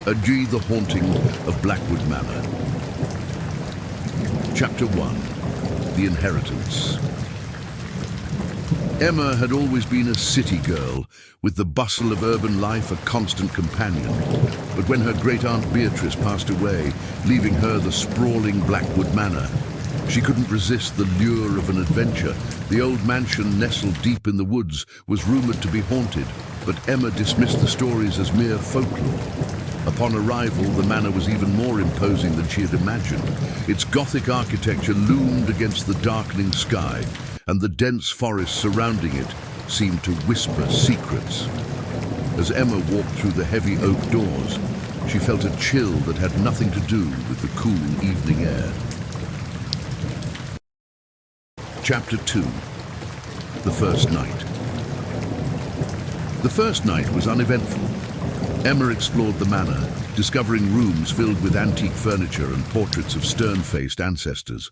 The Haunting of Blackwood Manor. Chapter 1. The Inheritance. Emma had always been a city girl, with the bustle of urban life a constant companion. But when her great-aunt Beatrice passed away, leaving her the sprawling Blackwood Manor, she couldn't resist the lure of an adventure. The old mansion, nestled deep in the woods, was rumored to be haunted, but Emma dismissed the stories as mere folklore. Upon arrival, the manor was even more imposing than she had imagined. Its Gothic architecture loomed against the darkening sky, and the dense forest surrounding it seemed to whisper secrets. As Emma walked through the heavy oak doors, she felt a chill that had nothing to do with the cool evening air. Chapter 2. The First Night. The first night was uneventful. Emma explored the manor, discovering rooms filled with antique furniture and portraits of stern-faced ancestors.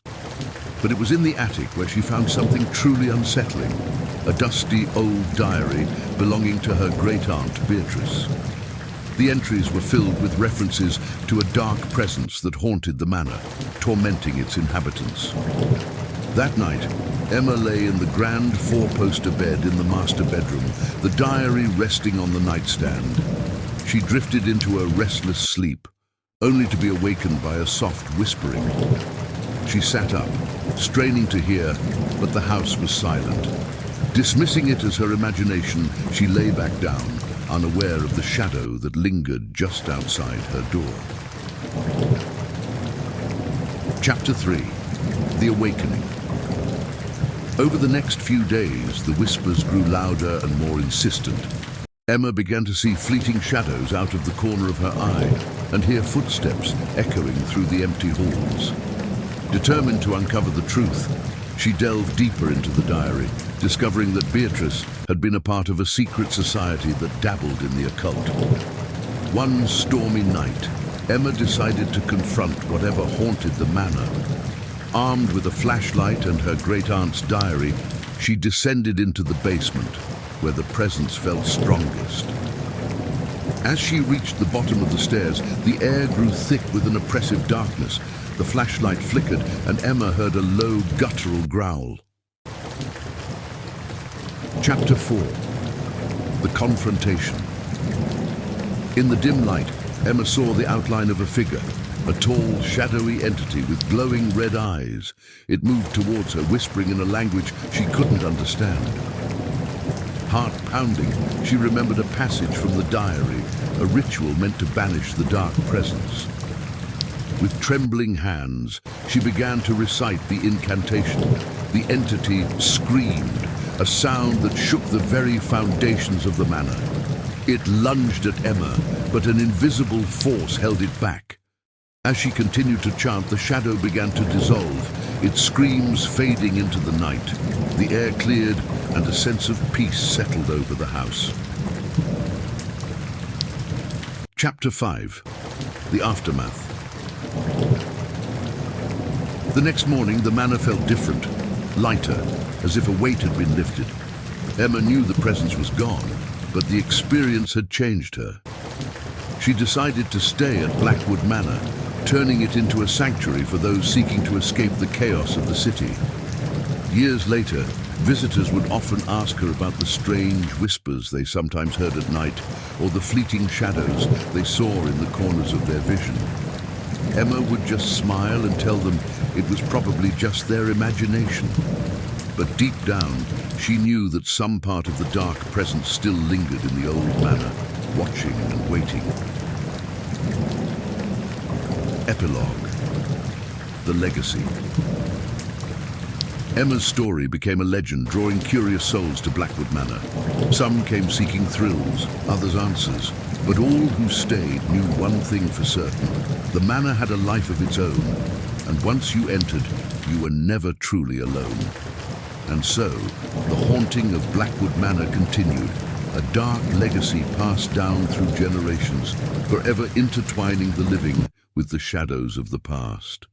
But it was in the attic where she found something truly unsettling, a dusty old diary belonging to her great-aunt Beatrice. The entries were filled with references to a dark presence that haunted the manor, tormenting its inhabitants. That night, Emma lay in the grand four-poster bed in the master bedroom, the diary resting on the nightstand. She drifted into a restless sleep, only to be awakened by a soft whispering. She sat up, straining to hear, but the house was silent. Dismissing it as her imagination, she lay back down, unaware of the shadow that lingered just outside her door. Chapter 3. The Awakening. Over the next few days, the whispers grew louder and more insistent. Emma began to see fleeting shadows out of the corner of her eye and hear footsteps echoing through the empty halls. Determined to uncover the truth, she delved deeper into the diary, discovering that Beatrice had been a part of a secret society that dabbled in the occult. One stormy night, Emma decided to confront whatever haunted the manor. Armed with a flashlight and her great-aunt's diary, she descended into the basement, where the presence felt strongest. As she reached the bottom of the stairs, the air grew thick with an oppressive darkness. The flashlight flickered, and Emma heard a low, guttural growl. Chapter 4. The Confrontation. In the dim light, Emma saw the outline of a figure, a tall, shadowy entity with glowing red eyes. It moved towards her, whispering in a language she couldn't understand. Heart pounding, she remembered a passage from the diary, a ritual meant to banish the dark presence. With trembling hands, she began to recite the incantation. The entity screamed, a sound that shook the very foundations of the manor. It lunged at Emma, but an invisible force held it back. As she continued to chant, the shadow began to dissolve, its screams fading into the night. The air cleared, and a sense of peace settled over the house. Chapter 5. The Aftermath. The next morning, the manor felt different, lighter, as if a weight had been lifted. Emma knew the presence was gone, but the experience had changed her. She decided to stay at Blackwood Manor, turning it into a sanctuary for those seeking to escape the chaos of the city. Years later, visitors would often ask her about the strange whispers they sometimes heard at night, or the fleeting shadows they saw in the corners of their vision. Emma would just smile and tell them it was probably just their imagination. But deep down, she knew that some part of the dark presence still lingered in the old manor, watching and waiting. Epilogue. The Legacy. Emma's story became a legend, drawing curious souls to Blackwood Manor. Some came seeking thrills, others answers, but all who stayed knew one thing for certain. The manor had a life of its own, and once you entered, you were never truly alone. And so, the haunting of Blackwood Manor continued, a dark legacy passed down through generations, forever intertwining the living with the shadows of the past.